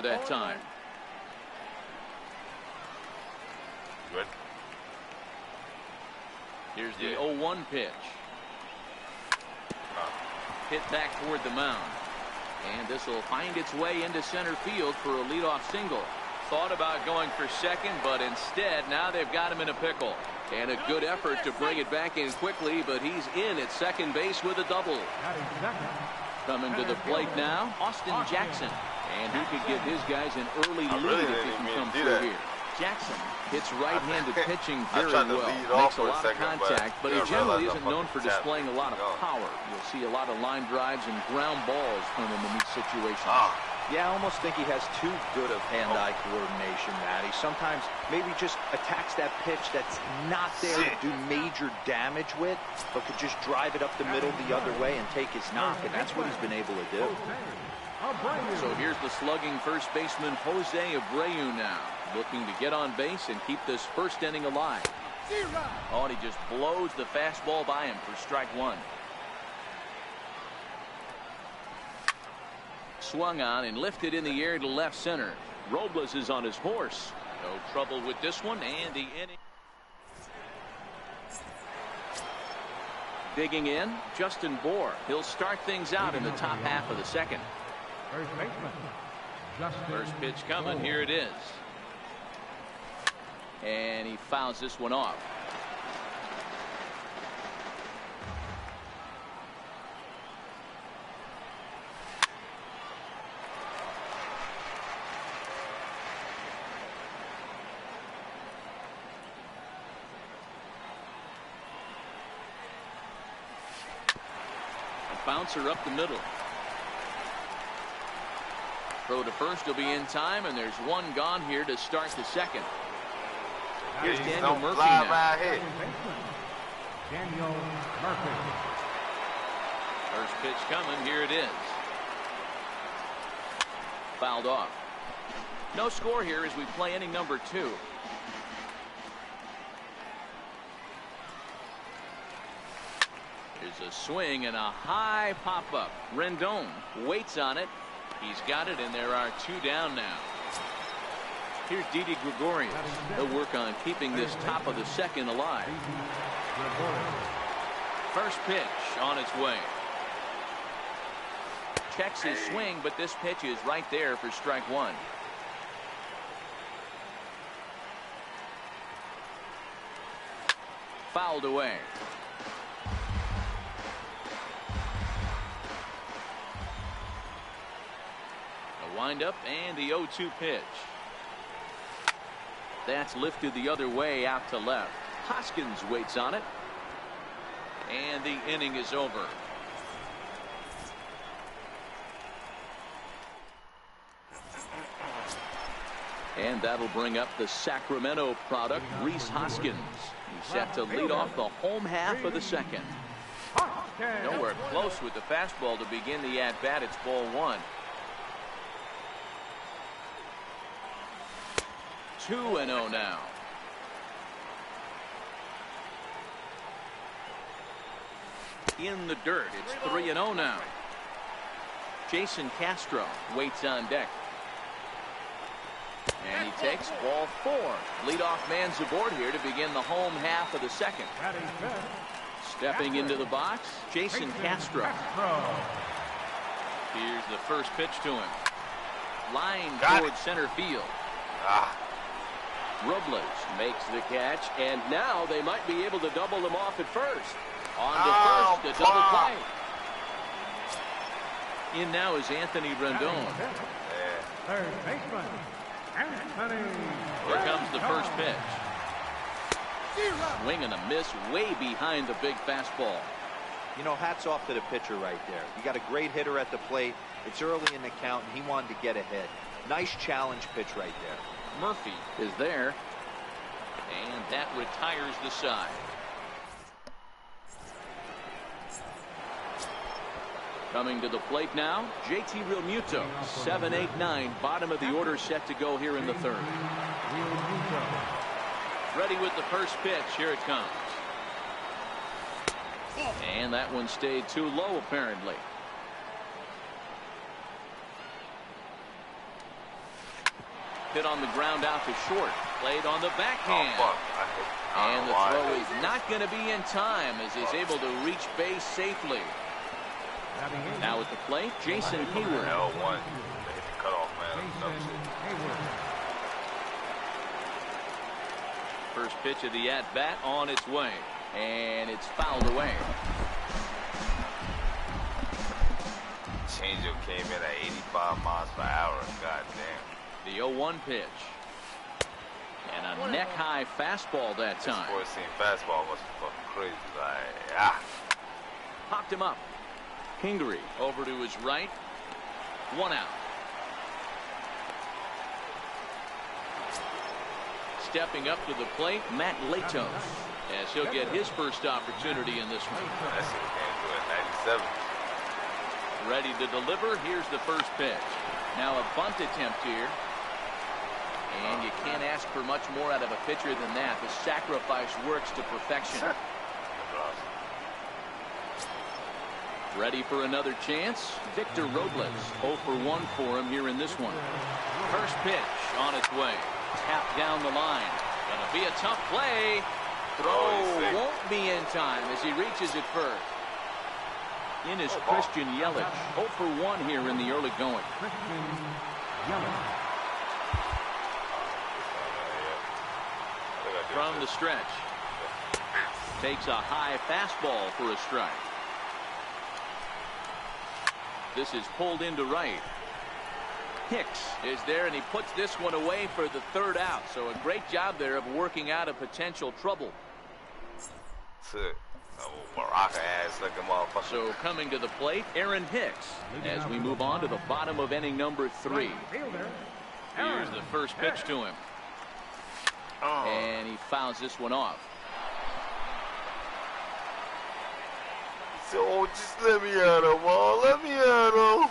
that time. Good. Here's the 0-1 pitch. Hit back toward the mound. And this will find its way into center field for a leadoff single. Thought about going for second, but instead now they've got him in a pickle. And a good effort to bring it back in quickly, but he's in at second base with a double. Coming to the plate now, Austin Jackson. And he could give his guys an early lead if he can come through here. Jackson hits right-handed pitching very well. Makes a lot of contact, but he generally isn't known for displaying a lot of power. You'll see a lot of line drives and ground balls from him in these situations. Yeah, I almost think he has too good of hand-eye coordination, Matty. Sometimes maybe just attacks that pitch that's not there to do major damage with, but could just drive it up the middle the other way and take his knock, and that's what he's been able to do. So here's the slugging first baseman Jose Abreu now, looking to get on base and keep this first inning alive. Oh, and he just blows the fastball by him for strike one. Swung on and lifted in the air to left center. Robles is on his horse. No trouble with this one, and the inning. Digging in, Justin Bohr. He'll start things out in the top half of the second. First pitch coming. Here it is. And he fouls this one off. A bouncer up the middle. Throw to first will be in time, and there's one gone here to start the second. Here's Daniel Murphy now. Right. Daniel Murphy. First pitch coming. Here it is. Fouled off. No score here as we play inning number 2. There's a swing and a high pop-up. Rendon waits on it. He's got it, and there are 2 down now. Here's Didi Gregorius. He'll work on keeping this top of the second alive. First pitch on its way. Checks his swing, but this pitch is right there for strike one. Fouled away. Windup and the 0-2 pitch. That's lifted the other way out to left. Hoskins waits on it. And the inning is over. And that'll bring up the Sacramento product, Rhys Hoskins. He's set to lead off the home half of the second. Nowhere close with the fastball to begin the at-bat. It's ball 1. 2-0 now. In the dirt. It's 3-0 now. Jason Castro waits on deck. And he takes ball 4. Leadoff man's aboard here to begin the home half of the second. Stepping into the box, Jason Castro. Here's the first pitch to him. Line toward center field. Robles makes the catch, and now they might be able to double them off at first. On to first, a double play. In now is Anthony Rendon. Third baseman, Anthony. Here comes the first pitch. Swing and a miss way behind the big fastball. You know, hats off to the pitcher right there. You got a great hitter at the plate. It's early in the count, and he wanted to get ahead. Nice challenge pitch right there. Murphy is there, and that retires the side. Coming to the plate now, JT Realmuto, 7-8-9, bottom of the order set to go here in the third. Ready with the first pitch. Here it comes. And that one stayed too low, apparently. Hit on the ground out to short. Played on the backhand. Oh, and the throw is not going to be in time as he's able to reach base safely. Now at the plate, Jason Hayward. L1. They hit the cutoff, man. First pitch of the at-bat on its way. And it's fouled away. Changeup came in at 85 miles per hour. God damn. The 0-1 pitch. And a neck-high fastball that time. This boy seen fastball was fucking crazy. Like, ah. Popped him up. Kingery over to his right. 1 out. Stepping up to the plate, Matt Latos, as he'll get his first opportunity in this one. That's what came to at 97. Ready to deliver. Here's the first pitch. Now a bunt attempt here. And you can't ask for much more out of a pitcher than that. The sacrifice works to perfection. Ready for another chance. Victor Robles. 0 for 1 for him here in this one. First pitch on its way. Tapped down the line. Gonna be a tough play. Throw won't be in time as he reaches it first. In is Christian Yelich. 0 for 1 here in the early going. From the stretch. Takes a high fastball for a strike. This is pulled into right. Hicks is there, and he puts this one away for the 3rd out. So a great job there of working out a potential trouble. So coming to the plate, Aaron Hicks, as we move on to the bottom of inning number 3. Here's the first pitch to him. And he fouls this one off. So just let me at him, let me at him.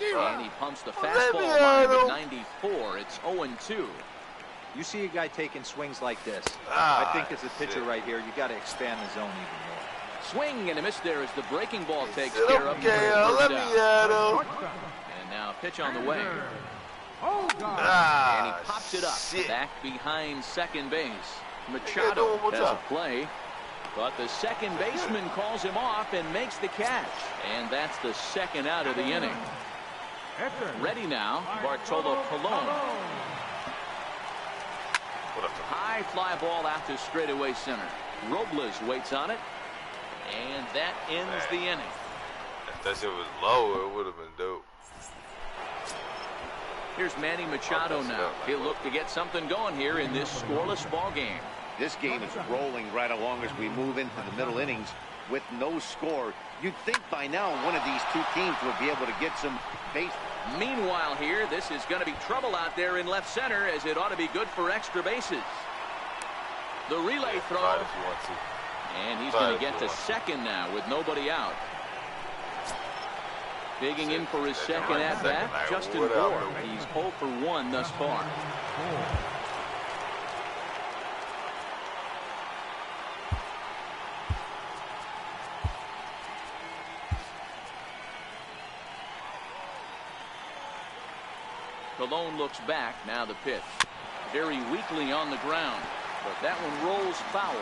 And he pumps the fastball line at 94. It's 0-2. You see a guy taking swings like this. I think as a pitcher right here, you got to expand the zone even more. Swing and a miss there as the breaking ball takes care of him. Let me at him. And now pitch on the way. And he pops it up. Back behind second base. Machado has a play. But the second baseman calls him off and makes the catch. And that's the 2nd out of the inning. Ready now, Bartolo Colon. High fly ball out to straightaway center. Robles waits on it. And that ends the inning. If that shit was lower, it would have been dope. Here's Manny Machado now. He'll look to get something going here in this scoreless ball game. This game is rolling right along as we move into the middle innings with no score. You'd think by now one of these two teams would be able to get some base. Meanwhile here, this is going to be trouble out there in left center, as it ought to be good for extra bases. The relay throw. And he's going to get to second now with nobody out. Digging in for his second at-bat, Justin Bour. He's 0 for 1 thus far. Colon looks back. Now the pitch. Very weakly on the ground, but that one rolls foul.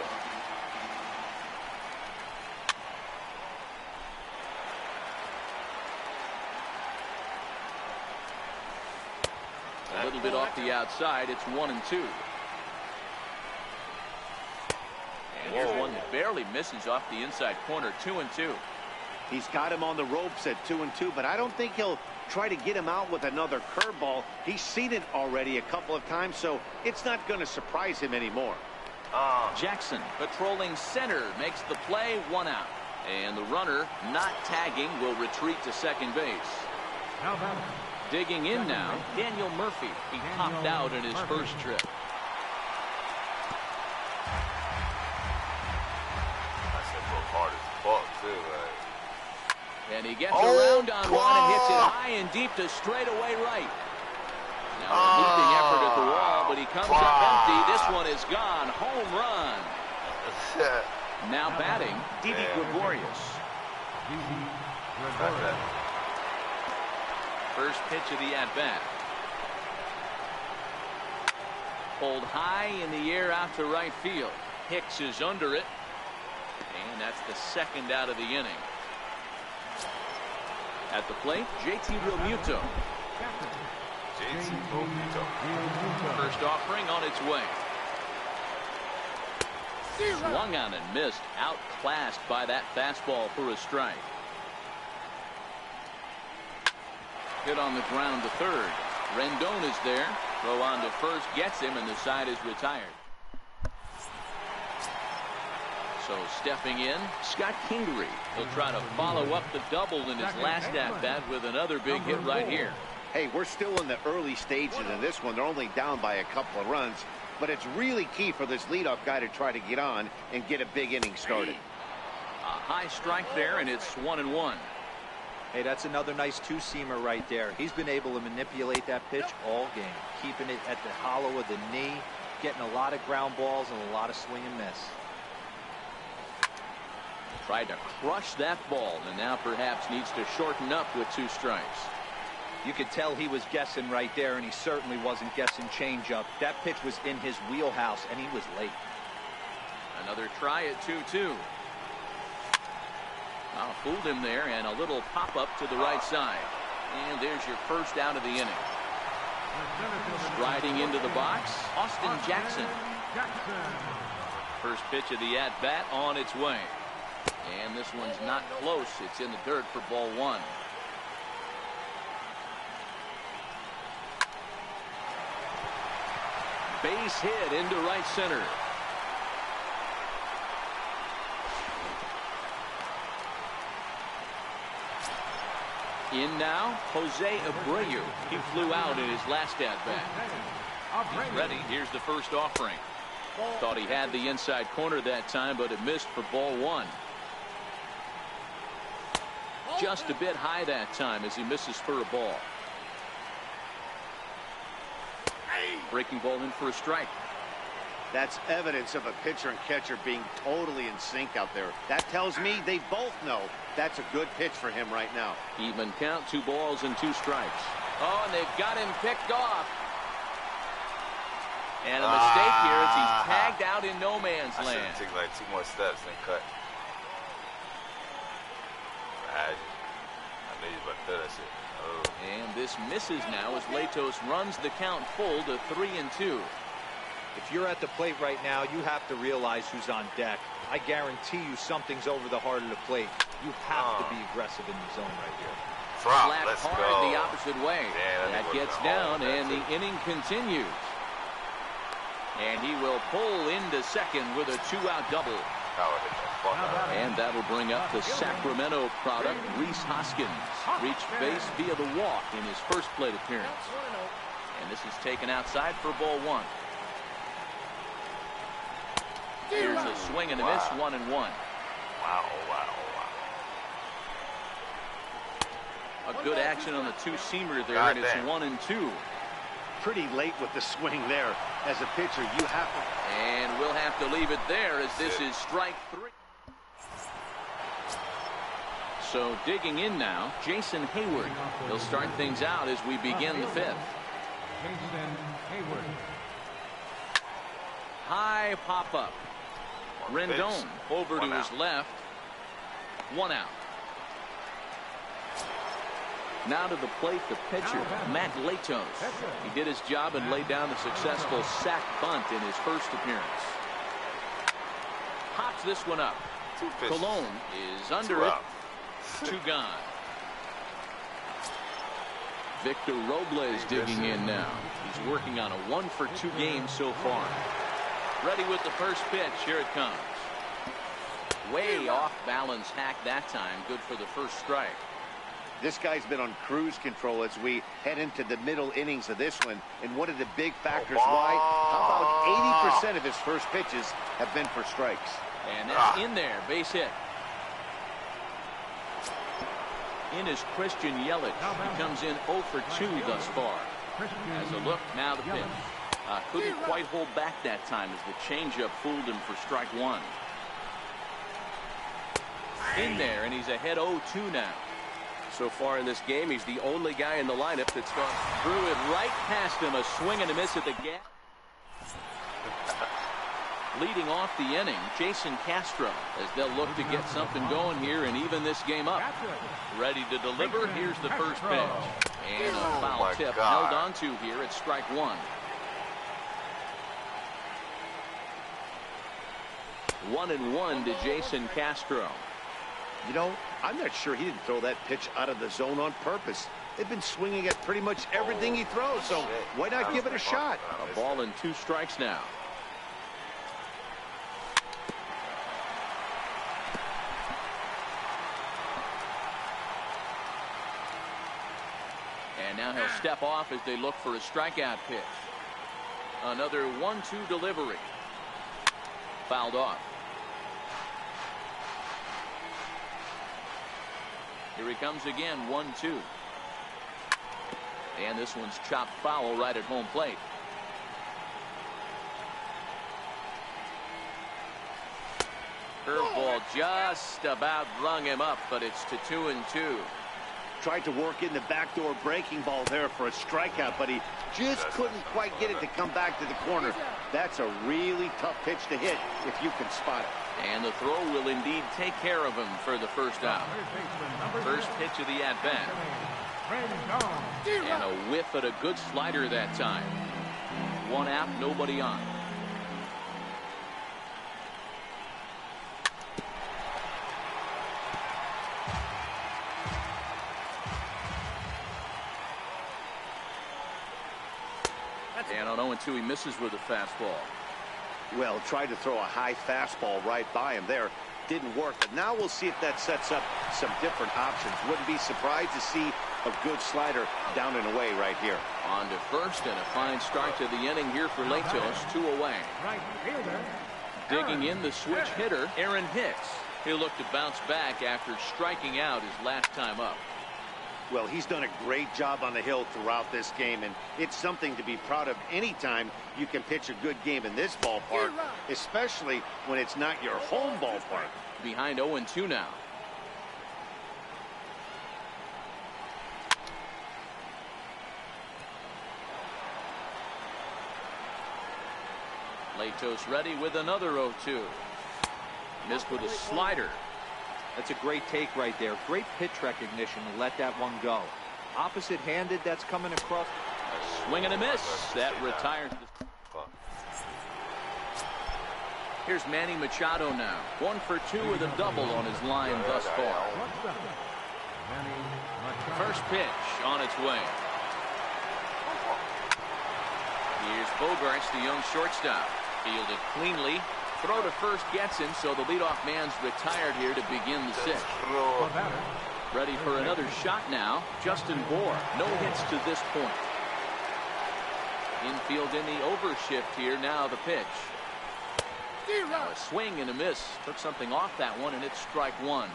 A little bit off the outside. It's 1-2. And here's one that barely misses off the inside corner. 2-2. He's got him on the ropes at 2-2, but I don't think he'll try to get him out with another curveball. He's seen it already a couple of times, so it's not going to surprise him anymore. Jackson patrolling center makes the play. 1 out. And the runner not tagging will retreat to second base. Digging in now, Daniel Murphy. He popped out in his first trip. Hard as fuck too, like. And he gets around on one and hits it high and deep to straightaway right. Now a leaping effort at the wall, but he comes up empty. This one is gone. Home run. Now batting, Didi Gregorius. First pitch of the at-bat. Pulled high in the air out to right field. Hicks is under it. And that's the second out of the inning. At the plate, JT Realmuto. JT Realmuto. First offering on its way. Swung on and missed. Outclassed by that fastball for a strike. Hit on the ground to third. Rendon is there. Throw on to first gets him, and the side is retired. So stepping in, Scott Kingery. He'll try to follow up the double in his last at-bat with another big hit right here. Hey, we're still in the early stages of this one. They're only down by a couple of runs, but it's really key for this leadoff guy to try to get on and get a big inning started. A high strike there, and it's 1-1. Hey, that's another nice two-seamer right there. He's been able to manipulate that pitch all game, keeping it at the hollow of the knee, getting a lot of ground balls and a lot of swing and miss. Tried to crush that ball, and now perhaps needs to shorten up with 2 strikes. You could tell he was guessing right there, and he certainly wasn't guessing changeup. That pitch was in his wheelhouse, and he was late. Another try at 2-2. Fooled him there, and a little pop-up to the right side. And there's your first out of the inning. Striding into the box, Austin Jackson. First pitch of the at-bat on its way. And this one's not close. It's in the dirt for ball 1. Base hit into right center. In now, Jose Abreu. He flew out in his last at-bat. He's ready. Here's the first offering. Thought he had the inside corner that time, but it missed for ball 1. Just a bit high that time as he misses for a ball. Breaking ball in for a strike. That's evidence of a pitcher and catcher being totally in sync out there. That tells me they both know that's a good pitch for him right now. Even count, 2 balls and 2 strikes. Oh, and they've got him picked off. And a mistake here as he's tagged out in no man's land. I should take like 2 more steps and cut. I knew you about to throw that shit. Oh. And this misses now as Latos runs the count full to 3-2. If you're at the plate right now, you have to realize who's on deck. I guarantee you something's over the heart of the plate. You have to be aggressive in the zone right here. Slapped let's hard go. the opposite way. That gets down, and the inning continues. And he will pull into second with a 2-out double. And that'll bring up the Sacramento product, Rhys Hoskins. Reached base via the walk in his first plate appearance. And this is taken outside for ball 1. Here's a swing and a miss, 1-1. Wow. A good action on the two-seamer there, and it's 1-2. Pretty late with the swing there. As a pitcher, you have to. And we'll have to leave it there as this is strike 3. So digging in now, Jason Hayward. He'll start things out as we begin the 5th. Jason Hayward. High pop-up. Rendon over to his left. 1 out. Now to the plate, the pitcher, Matt Latos. He did his job and laid down the successful sac bunt in his first appearance. Pops this one up. Colon is under it. 2 gone. Victor Robles digging in now. He's working on a 1-for-2 game so far. Ready with the first pitch. Here it comes. Way off balance hack that time. Good for the first strike. This guy's been on cruise control as we head into the middle innings of this one. And one of the big factors why, how about 80% of his first pitches have been for strikes. And that's in there. Base hit. In is Christian Yelich. He comes in 0-for-2 thus far. As a look, now the pitch. Couldn't quite hold back that time as the changeup fooled him for strike 1. In there, and he's ahead 0-2 now. So far in this game, he's the only guy in the lineup that's gone. Threw it right past him. A swing and a miss at the gap. Leading off the inning, Jason Castro, as they'll look to get something going here and even this game up. Ready to deliver. Here's the first pitch. And a foul tip held on to here at strike one. 1-1 to Jason Castro. You know, I'm not sure he didn't throw that pitch out of the zone on purpose. They've been swinging at pretty much everything he throws, so why not give it a shot? A ball and 2 strikes now. And now he'll step off as they look for a strikeout pitch. Another 1-2 delivery. Fouled off. Here he comes again, 1-2. And this one's chopped foul right at home plate. Curveball just about rung him up, but it's to 2-2. Tried to work in the backdoor breaking ball there for a strikeout, but he just couldn't quite get it to come back to the corner. That's a really tough pitch to hit if you can spot it. And the throw will indeed take care of him for the first out. First pitch of the at-bat. And a whiff at a good slider that time. 1 out, nobody on. And on 0-2, he misses with a fastball. Well, tried to throw a high fastball right by him there. Didn't work, but now we'll see if that sets up some different options. Wouldn't be surprised to see a good slider down and away right here. On to first, and a fine start to the inning here for Latos, 2 away. Digging in the switch hitter, Aaron Hicks. He'll look to bounce back after striking out his last time up. Well, he's done a great job on the hill throughout this game, and it's something to be proud of anytime you can pitch a good game in this ballpark, especially when it's not your home ballpark. Behind 0-2 now. Latos ready with another 0-2. Missed with a slider. That's a great take right there. Great pitch recognition to let that one go. Opposite-handed, that's coming across. A swing and a miss. That retires. Here's Manny Machado now. 1 for 2 with a double on his line thus far. First pitch on its way. Here's Bogarts, the young shortstop. Fielded cleanly. Throw to first gets him, so the leadoff man's retired here to begin the 6th. Ready for another shot now. Justin Bour. No hits to this point. Infield in the overshift here. Now the pitch. A swing and a miss. Took something off that one, and it's strike 1.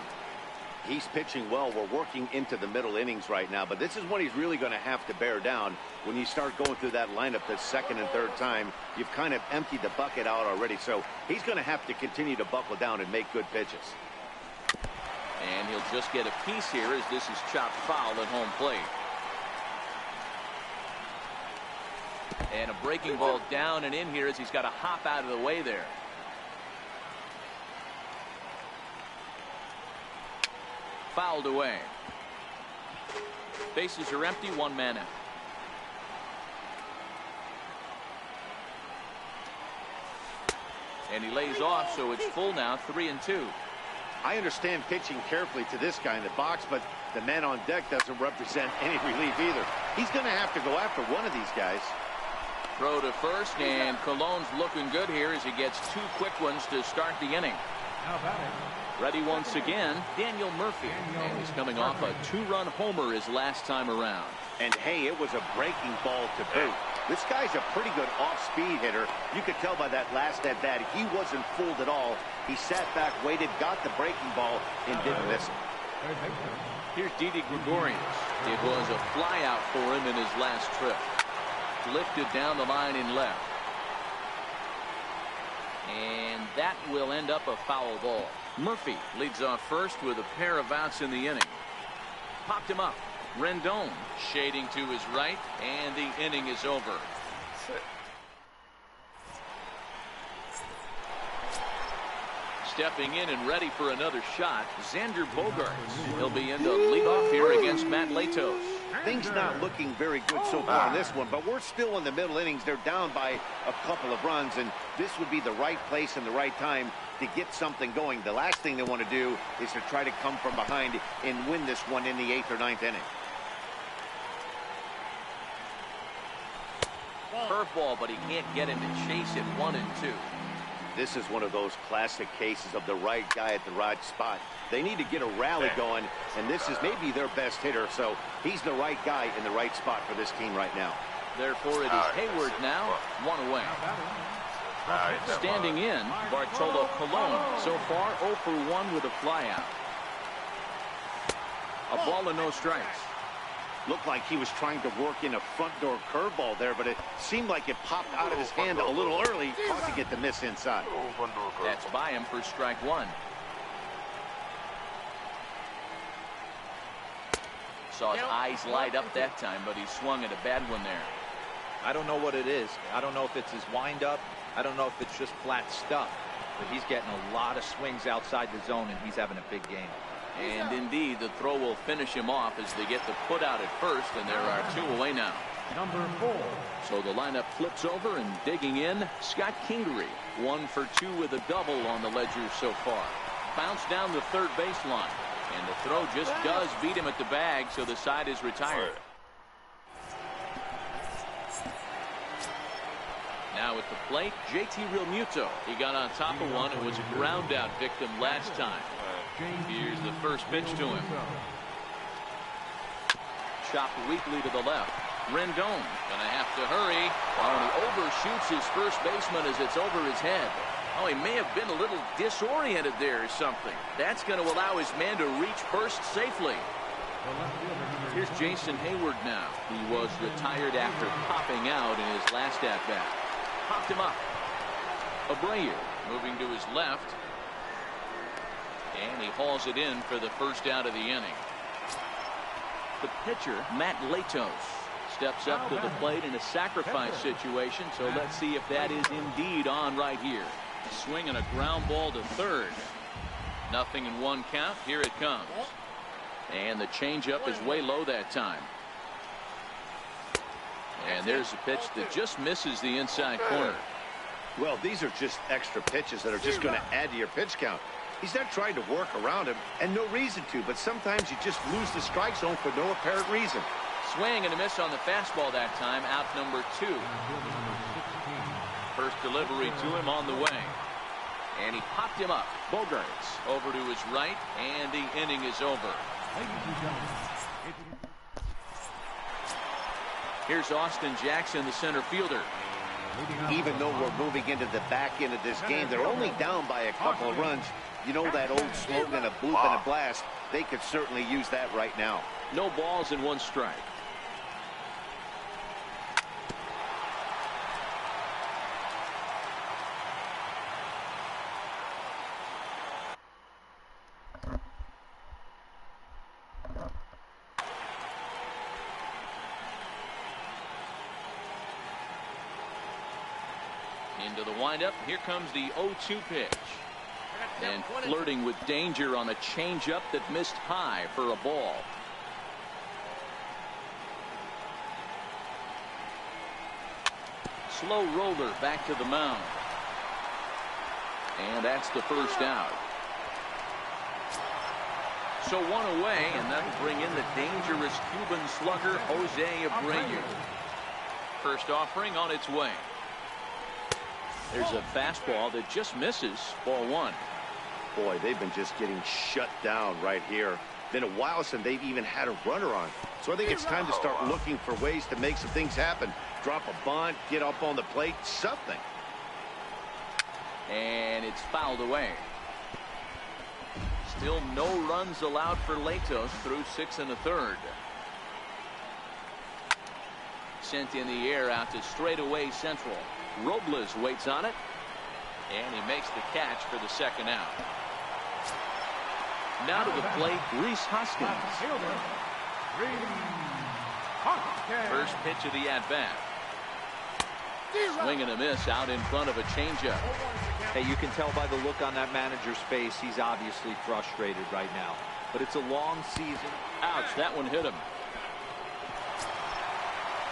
He's pitching well. We're working into the middle innings right now, but this is when he's really going to have to bear down. When you start going through that lineup the second and third time, you've kind of emptied the bucket out already, so he's going to have to continue to buckle down and make good pitches. And he'll just get a piece here as this is chopped foul at home plate. And a breaking ball down and in here as he's got to hop out of the way there. Fouled away. Bases are empty, 1 man out. And he lays off, so it's full now, 3-2. I understand pitching carefully to this guy in the box, but the man on deck doesn't represent any relief either. He's going to have to go after one of these guys. Throw to first, and Cologne's looking good here as he gets 2 quick ones to start the inning. Ready once again, Daniel Murphy. And he's coming off a 2-run homer his last time around. And hey, it was a breaking ball to boot. This guy's a pretty good off-speed hitter. You could tell by that last at-bat he wasn't fooled at all. He sat back, waited, got the breaking ball, and didn't miss it. Here's Didi Gregorius. It was a flyout for him in his last trip. Lifted down the line in left. And that will end up a foul ball. Murphy leads off first with a pair of outs in the inning. Popped him up. Rendon shading to his right, and the inning is over. stepping in and ready for another shot, Xander Bogaerts. He'll be in to lead off here against Matt Latos. Things not looking very good so far in this one, but we're still in the middle innings. They're down by a couple of runs, and this would be the right place and the right time to get something going. The last thing they want to do is to try to come from behind and win this one in the 8th or 9th inning. Curveball, but he can't get him to chase it 1 and 2. This is one of those classic cases of the right guy at the right spot. They need to get a rally going, and this is maybe their best hitter, so he's the right guy in the right spot for this team right now. Therefore, it is Hayward now, 1 away. Standing in, Bartolo Colon. So far, 0 for 1 with a flyout. A ball and no strikes. Looked like he was trying to work in a front door curveball there, but it seemed like it popped out of his hand a little early, causing it to miss inside. That's by him for strike 1. Saw his eyes light up that time, but he swung at a bad one there. I don't know what it is. I don't know if it's his windup. I don't know if it's just flat stuff. But he's getting a lot of swings outside the zone, and he's having a big game. And indeed, the throw will finish him off as they get the put out at first, and there are 2 away now. Number 4. So the lineup flips over, and digging in, Scott Kingery. 1 for 2 with a double on the ledger so far. Bounced down the third baseline, and the throw just does beat him at the bag, so the side is retired. Now at the plate, JT Realmuto. He got on top of one and was a ground out victim last time. Here's the first pitch to him. Chopped weakly to the left. Rendon gonna have to hurry. Oh, and he overshoots his first baseman as it's over his head. Oh, he may have been a little disoriented there or something. That's going to allow his man to reach first safely. Here's Jason Hayward now. He was retired after popping out in his last at-bat. Popped him up. Abreu moving to his left. And he hauls it in for the first out of the inning. The pitcher, Matt Latos, steps up to the plate in a sacrifice situation, so let's see if that is indeed on right here. A swing and a ground ball to third. 0-1 count. Here it comes. And the changeup is way low that time. And there's a pitch that just misses the inside corner. Well, these are just extra pitches that are just going to add to your pitch count. He's not trying to work around him, and no reason to, but sometimes you just lose the strike zone for no apparent reason. Swing and a miss on the fastball that time. Out number 2. First delivery to him on the way. And he popped him up. Bogaerts over to his right, and the inning is over. Here's Austin Jackson, the center fielder. Even though we're moving into the back end of this game, they're only down by a couple of runs. You know that old slogan, a bloop and a blast? They could certainly use that right now. No balls and 1 strike. Into the windup. Here comes the 0-2 pitch. And flirting with danger on a changeup that missed high for a ball. Slow roller back to the mound. And that's the first out. So 1 away, and that'll bring in the dangerous Cuban slugger Jose Abreu. First offering on its way. There's a fastball that just misses. Ball 1. Boy, they've been just getting shut down right here. Been a while since they've even had a runner on. So I think it's time to start looking for ways to make some things happen. Drop a bunt, get up on the plate, something. And it's fouled away. Still no runs allowed for Latos through 6 1/3. Sent in the air out to straightaway central. Robles waits on it, and he makes the catch for the second out. Now to the plate, Rhys Hoskins. First pitch of the at-bat. Swing and a miss out in front of a changeup. Hey, you can tell by the look on that manager's face, he's obviously frustrated right now. But it's a long season. Ouch, that one hit him.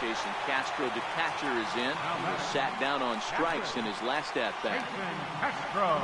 Jason Castro, the catcher, is in. He was sat down on strikes in his last at-bat. Castro.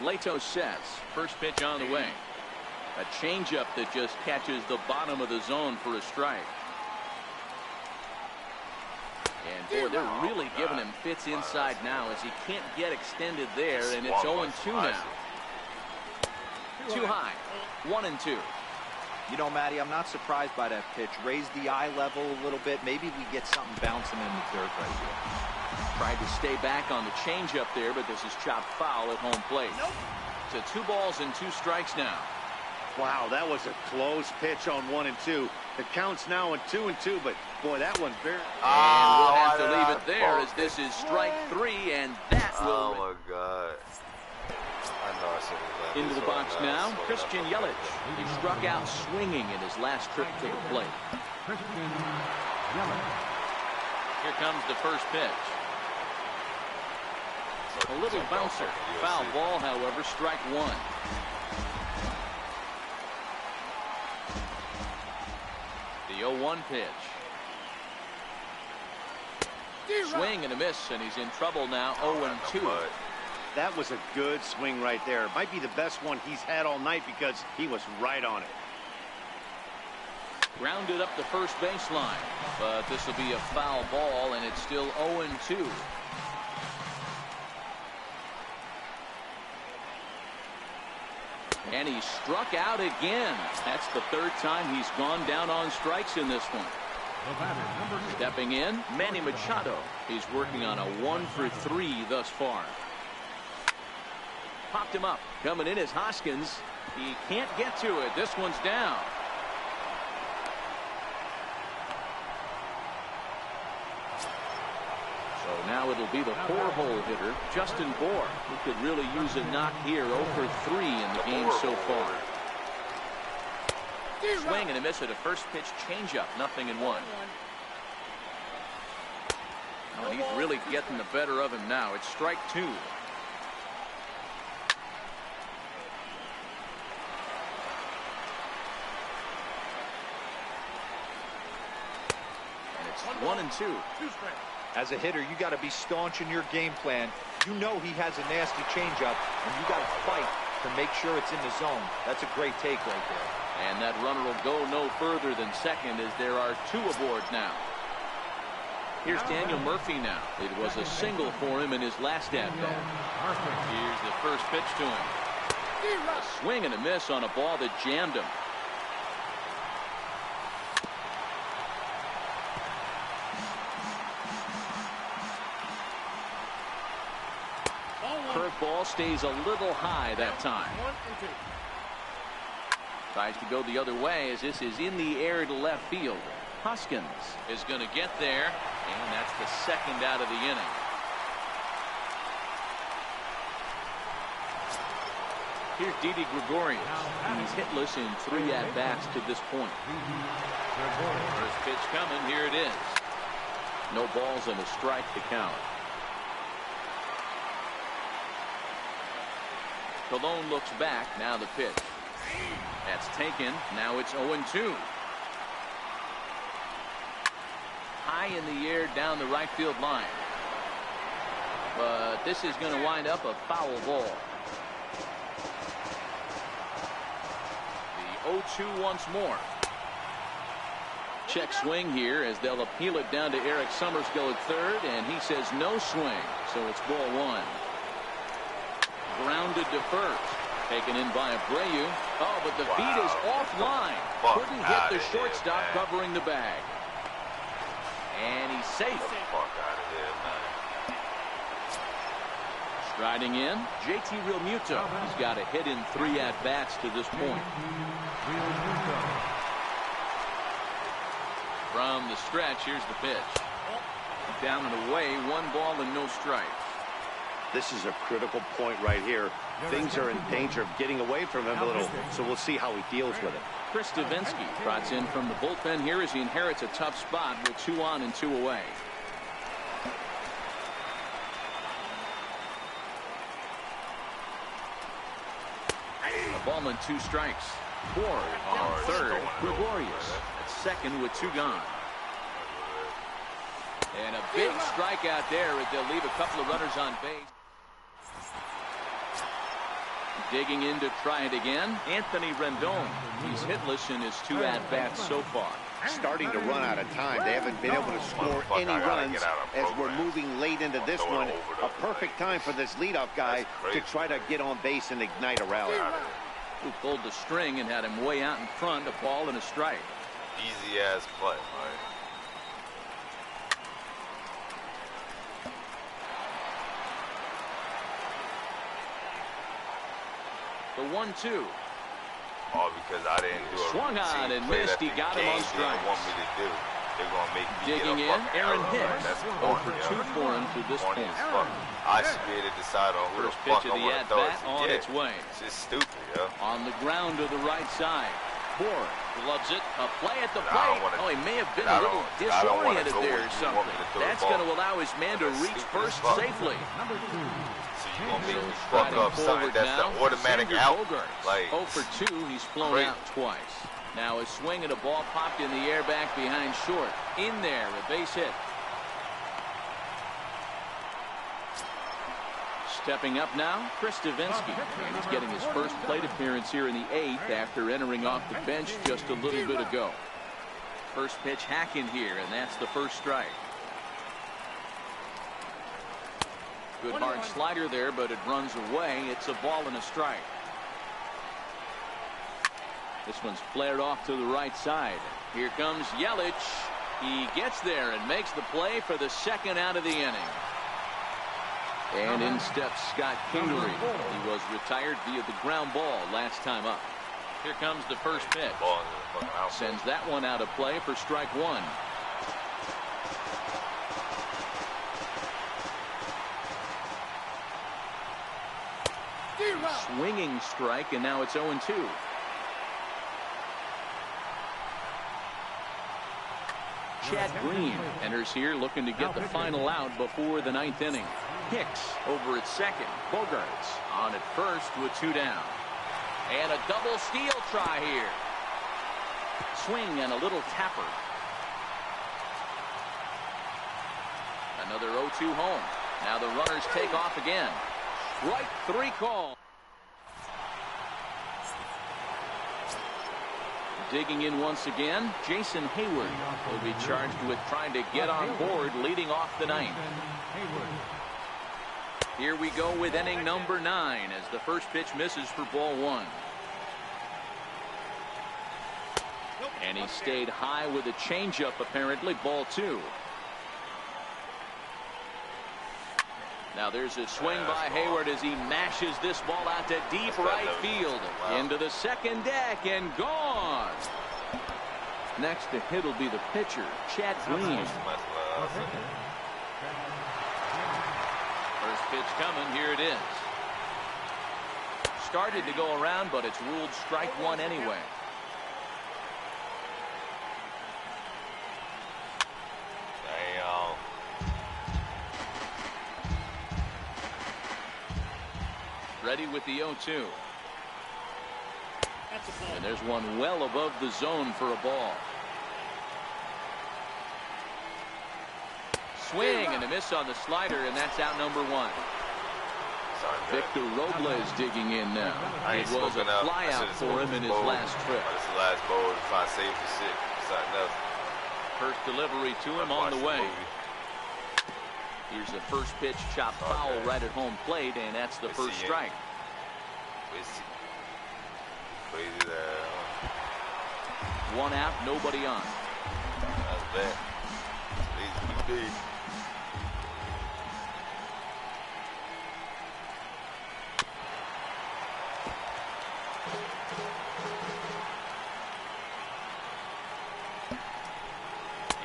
Leto sets. First pitch on the way. A changeup that just catches the bottom of the zone for a strike. And boy, they're really giving him fits inside now as he can't get extended there, and it's 0-2 now. Too high. 1-2. You know, Matty, I'm not surprised by that pitch. Raise the eye level a little bit. Maybe we get something bouncing in the dirt right here. Tried to stay back on the changeup there, but this is chopped foul at home plate. So 2 balls and 2 strikes now. Wow, that was a close pitch on 1-2. The count's now at 2-2, but boy, that one very. And we'll have to leave it there as this is strike 3, and that will. Oh my God. I know I said that. Into the box now, Christian Yelich. He struck out swinging in his last trip to the plate. Christian Yelich. Here comes the first pitch. A little bouncer. Foul ball, however, strike 1. The 0-1 pitch. Swing and a miss, and he's in trouble now. 0-2. That was a good swing right there. Might be the best one he's had all night because he was right on it. Grounded up the first baseline, but this will be a foul ball, and it's still 0-2. And he struck out again. That's the 3rd time he's gone down on strikes in this one. Stepping in, Manny Machado. He's working on a 1-for-3 thus far. Popped him up. Coming in is Hoskins. He can't get to it. This one's down. So now it'll be the 4-hole hitter, Justin Bour, who could really use a knock here. 0-for-3 in the game so far. Swing and a miss at a first pitch changeup. 0-1. Oh, and he's really getting the better of him now. It's strike 2. And it's 1-2. As a hitter, you got to be staunch in your game plan. You know he has a nasty changeup, and you got to fight to make sure it's in the zone. That's a great take right there. And that runner will go no further than second as there are 2 aboard now. Here's Daniel Murphy now. It was a single for him in his last at-bat. Here's the first pitch to him. A swing and a miss on a ball that jammed him. Curveball stays a little high that time. Tries to go the other way as this is in the air to left field. Hoskins is going to get there, and that's the 2nd out of the inning. Here's Didi Gregorius. He's hitless in 3 at-bats to this point. First pitch coming. Here it is. No balls and a strike to count. Colon looks back. Now the pitch. That's taken. Now it's 0-2. High in the air down the right field line. But this is going to wind up a foul ball. The 0-2 once more. Check swing here as they'll appeal it down to Eric Summersgill at 3rd, and he says no swing. So it's ball 1. Grounded to first. Taken in by Abreu. Oh, but the feed is offline. Couldn't hit the shortstop covering the bag. And he's safe. Fuck out of here, man. Striding in, JT Realmuto. He's got a hit in 3 at-bats to this point. From the stretch, here's the pitch. Down and away, 1 ball and no strikes. This is a critical point right here. Things are in danger of getting away from him a little, so we'll see how he deals with it. Chris Davinsky trots in from the bullpen here as he inherits a tough spot with 2 on and 2 away. A ball and 2 strikes. Ford on third. Gregorius at second with 2 gone. And a big strikeout there as they'll leave a couple of runners on base. Digging in to try it again, Anthony Rendon. He's hitless in his 2 at-bats so far. Starting to run out of time. They haven't been able to score any runs as we're moving late into this one. A perfect time for this leadoff guy to try to get on base and ignite a rally. Who pulled the string and had him way out in front, a ball and a strike. Easy ass play, right? The 1-2. All because I didn't do a swung on and play missed. that He got him on strikes. Want me to do. They're gonna make me digging get a in. Aaron error. Hicks. That's 0 for 2 for him to this point. I should be able to decide on who First the fuck pitch of I the want to throw it at-bat to. on its way. It's just stupid, yo. On the ground to the right side. Ford gloves it. A play at the But I plate. don't wanna- Oh, he may have been but I a little don't- I don't wanna disoriented go there where or you want me something. to throw the That's ball. going to allow his man to That's reach stupid first as fuck. safely. So you gonna make me fuck Striding up something forward that's now, the automatic Xander out. Bogaerts. Like 0 for 2. He's flown crazy. out twice. Now a swing and a ball popped in the air back behind short. In there, a base hit. Stepping up now, Chris Davinsky. And he's getting his first plate appearance here in the 8th after entering off the bench just a little bit ago. First pitch hack in here, and that's the first strike. Good hard slider there, but it runs away. It's a ball and a strike. This one's flared off to the right side. Here comes Yelich. He gets there and makes the play for the 2nd out of the inning. And in steps Scott Kingery. He was retired via the ground ball last time up. Here comes the first pitch. Ball in the fucking outfield. Sends that one out of play for strike 1. Swinging strike, and now it's 0-2. Chad Green enters here looking to get the final out before the 9th inning. Hicks over at second. Bogaerts on at first with 2 down. And a double steal try here. Swing and a little tapper. Another 0-2 home. Now the runners take off again. Strike 3 call. Digging in once again, Jason Hayward will be charged with trying to get on board leading off the 9th. Here we go with inning number 9 as the first pitch misses for ball 1. And he stayed high with a changeup, apparently. Ball 2. Now there's a swing by Hayward as he mashes this ball out to deep right field. Into the second deck and gone. Next to hit will be the pitcher, Chad Green. First pitch coming. Here it is. Started to go around, but it's ruled strike 1 anyway. Ready with the 0-2. And there's one well above the zone for a ball. Swing and a miss on the slider, and that's out number 1. Victor Robles digging in now. It was a fly out for him in his last trip. This is the last bowl to try to save the shit. First delivery to him on the way. Here's the first pitch chopped foul right at home plate, and that's the first strike. Crazy that. One out, nobody on. That's bad. Needs to be big.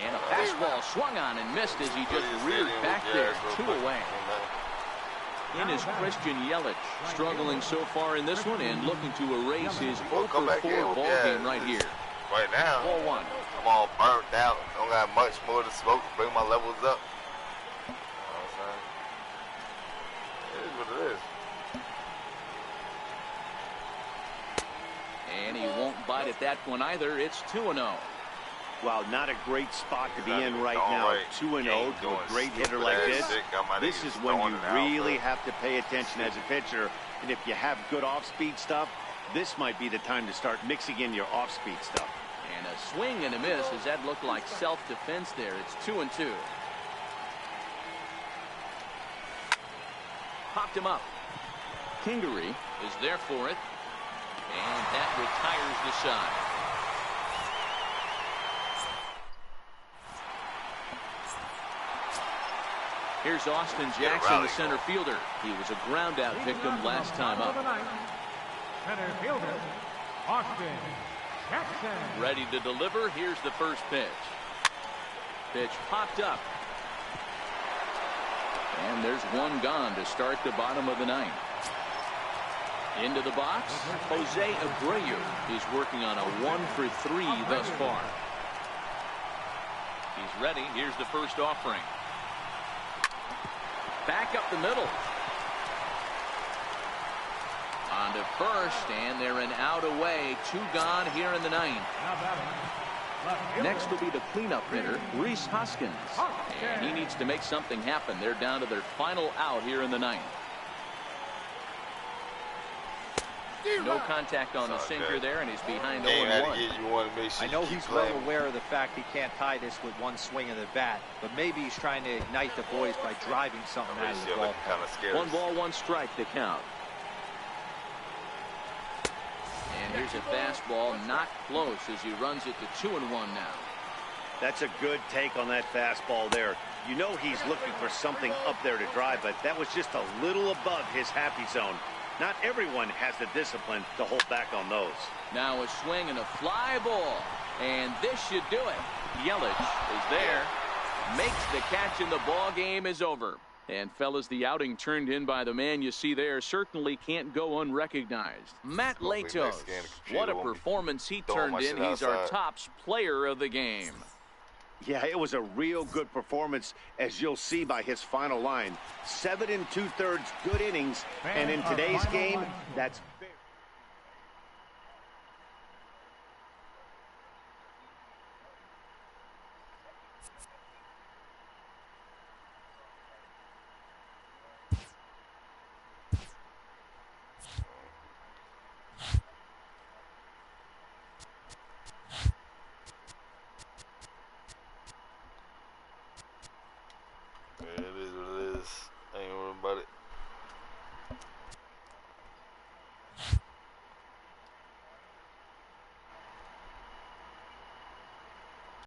And a fastball swung on and missed as he just reared back there. 2 away. In is Christian Yelich, struggling so far in this one and looking to erase his 0-for-4 ball game right here. Right now, Ball 1. I'm all burnt out. Don't got much more to smoke to bring my levels up. You know what I'm saying? It is what it is. And he won't bite at that one either. It's 2-0. Wow, not a great spot to be in right now. 2-0 to a great hitter like this. This is when you really have to pay attention as a pitcher. And if you have good off-speed stuff, this might be the time to start mixing in your off-speed stuff. And a swing and a miss. Does that look like self-defense there? It's 2-2. Popped him up. Kingery is there for it. And that retires the side. Here's Austin Jackson, the center fielder. He was a ground-out victim last time up. Center fielder, Austin Jackson. Ready to deliver. Here's the first pitch. Pitch popped up. And there's one gone to start the bottom of the ninth. Into the box, Jose Abreu is working on a 1-for-3 thus far. He's ready. Here's the first offering. Back up the middle. On to first, and they're an out away. 2 gone here in the ninth. Next will be the cleanup hitter, Rhys Hoskins. And he needs to make something happen. They're down to their final out here in the ninth. No contact on the sinker there, and he's behind 0-1. I know he's well aware of the fact he can't tie this with one swing of the bat, but maybe he's trying to ignite the boys by driving something out of the ball. 1 ball, 1 strike to count. And here's a fastball, not close as he runs it to 2-1 now. That's a good take on that fastball there. You know he's looking for something up there to drive, but that was just a little above his happy zone. Not everyone has the discipline to hold back on those. Now a swing and a fly ball. And this should do it. Yelich is there. Makes the catch and the ball game is over. And fellas, the outing turned in by the man you see there certainly can't go unrecognized. Matt Latos. What a performance he turned in. He's our top player of the game. Yeah, it was a real good performance, as you'll see by his final line. 7 2/3 good innings, and in today's game, that's very...